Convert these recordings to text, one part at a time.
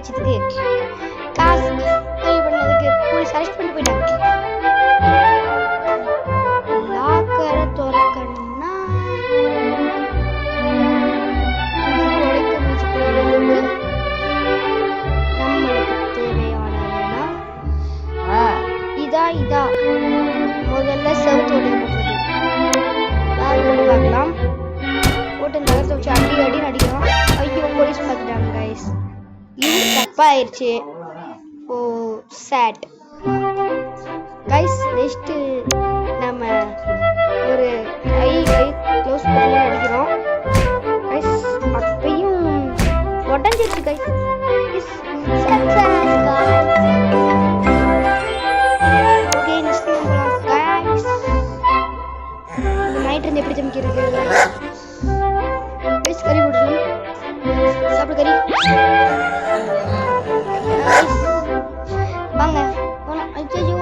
அடிச்சதுக்கு காசு பண்ணதுக்கு போலீஸ் அரெஸ்ட் பண்ணி போயிட்டாங்க. லாக்கரை திறக்கணும்னா உடைக்க முயற்சி பண்ணுறதுக்கு நம்மளுக்கு தேவையானதுன்னா இதா முதல்ல செவுத்து உடைய போடுறது. பேக் போட்டு பார்க்கலாம். போட்டு இந்த இடத்த வச்சு அடி அடிக்கிறோம். ஐயோ போலீஸ் பார்த்துட்டாங்க கைஸ். இது தப்பாயிருச்சு. ஓ சேட் கைஸ். நெக்ஸ்ட் நம்ம ஒரு கை க்ளோஸ் பண்ணி அடிக்கிறோம் கைஸ். அப்பையும் உடஞ்சிருச்சு கைஸ். ஓகே நெக்ஸ்ட் போகலாம் கைஸ். நைட் இருந்து எப்படி சமைக்கிறது கைஸ்? கறி போட்டுருங்க. சாப்பிடு கறி. வாங்க போலாம். ஐயோ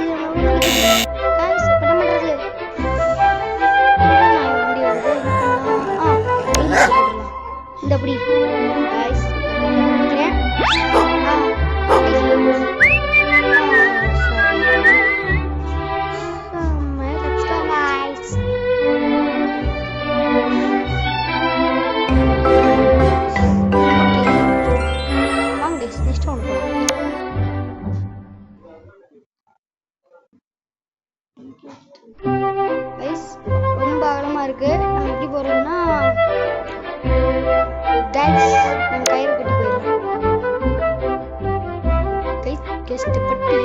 இது கைஸ் என்ன பண்றது? வண்டி வருது. இந்த அப்படி கைஸ் நினைக்கிறேன். ரொம்ப அகலமா இருக்கு. நம்ம எப்படி போறோம்னா கைஸ் நம்ம கயிறு கட்டி போயிடலாம். கைஸ் கஷ்டப்பட்டு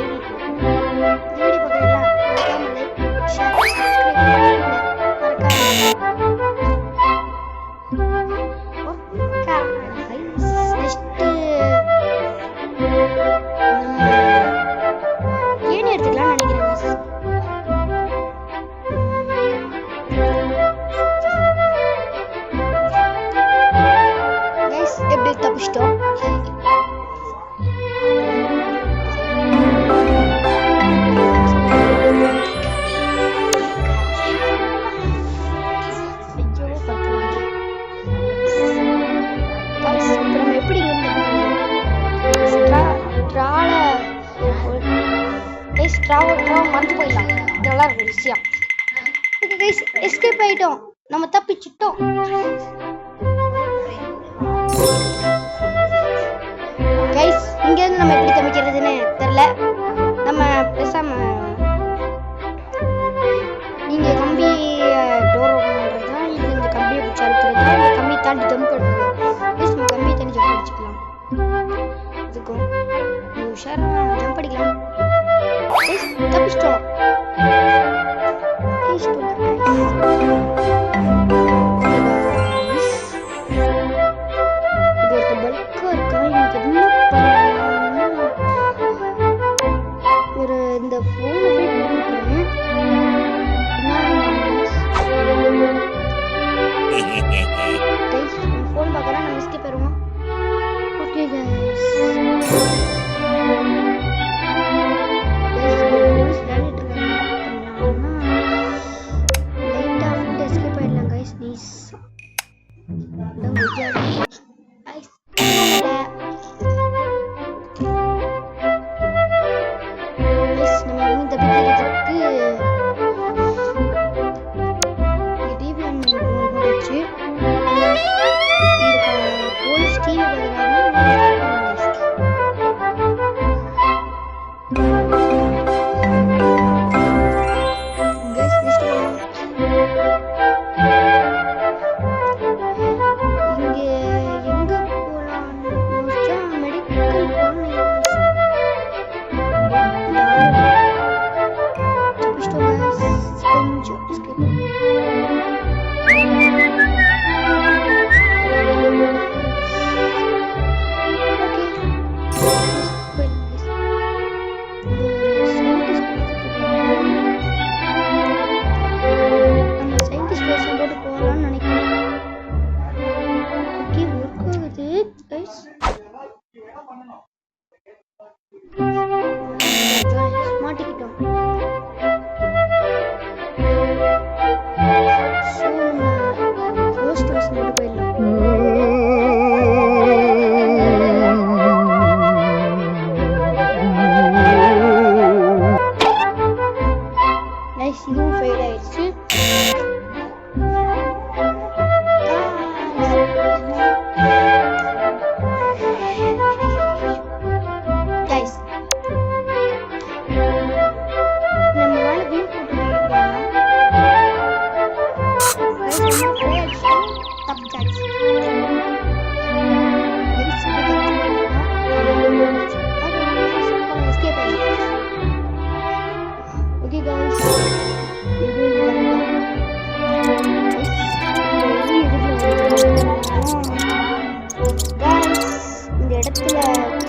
வீடியோ பார்க்கலாம். மறக்காம லைக் ஷேர் சப்ஸ்கிரைப் பண்ணுங்க. ஏன் எடுத்துக்கலாம் நினைக்கிறேன் கைஸ். எப்படி தப்பிச்சிட்டோம். மறந்து போயிடலாம். நல்லா இருக்கும் விஷயம். எஸ்கேப் ஆயிட்டோம். நம்ம தப்பிச்சிட்டோம். கைஸ் இங்க இருந்து நம்ம எப்படி தப்பிக்கிறதுன்னு தெரியல. நம்ம பேசாம நீங்க கம்பி டோர் ஓபன் பண்றதா இல்ல இந்த கம்பியை பிடிச்சி அழுத்துறதா இல்ல கம்பி தாண்டி ஜம்ப் பண்ணுறதா? நம்ம கம்பியை தாண்டி ஜம்ப் அடிச்சுக்கலாம். இதுக்கும் உஷாரா ஜம்ப் அடிக்கலாம். தப்பிச்சிட்டோம். ஒரு இந்த போனை போன் பார்க்கலாம். நம்ம எஸ்கேப் ஆயிடுவோம். Okay guys.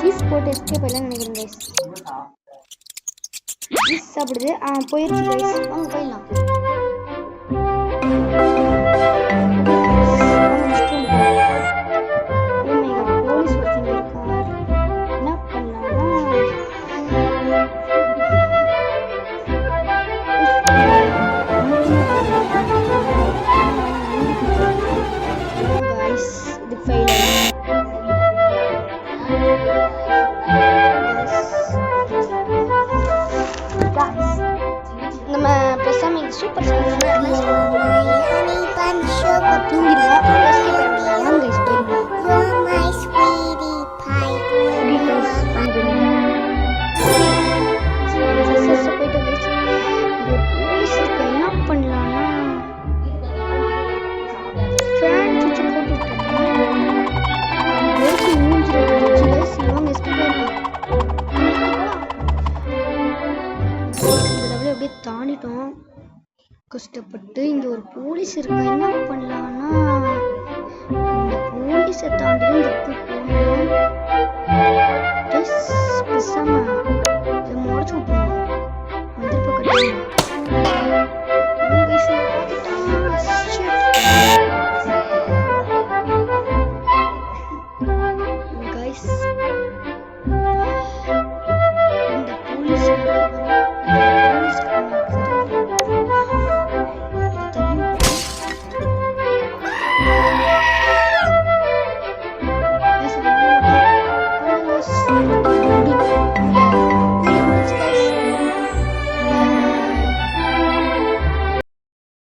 ஈஸ் போட்டு எஸ்கேப் ஆயிடலாம்னு நினைக்கிறேன் கைஸ். ஈஸ் சாப்பிடுது. போயிடுச்சு கைஸ். வாங்க போயிடலாம். போலீஸ் ஒருத்தங்க இருக்கார். என்ன பண்ணலாம்னா கைஸ் இது ஃபெயில் நம்ம பேசாம சூப்பர் தாண்டிட்டோம் கஷ்டப்பட்டு. இங்க ஒரு போலீஸ் இருக்கா. என்ன பண்ணலாம்னா இந்த போலீஸை தாண்டி பேசாம இதை முறைச்சு விட்டுருவோம்.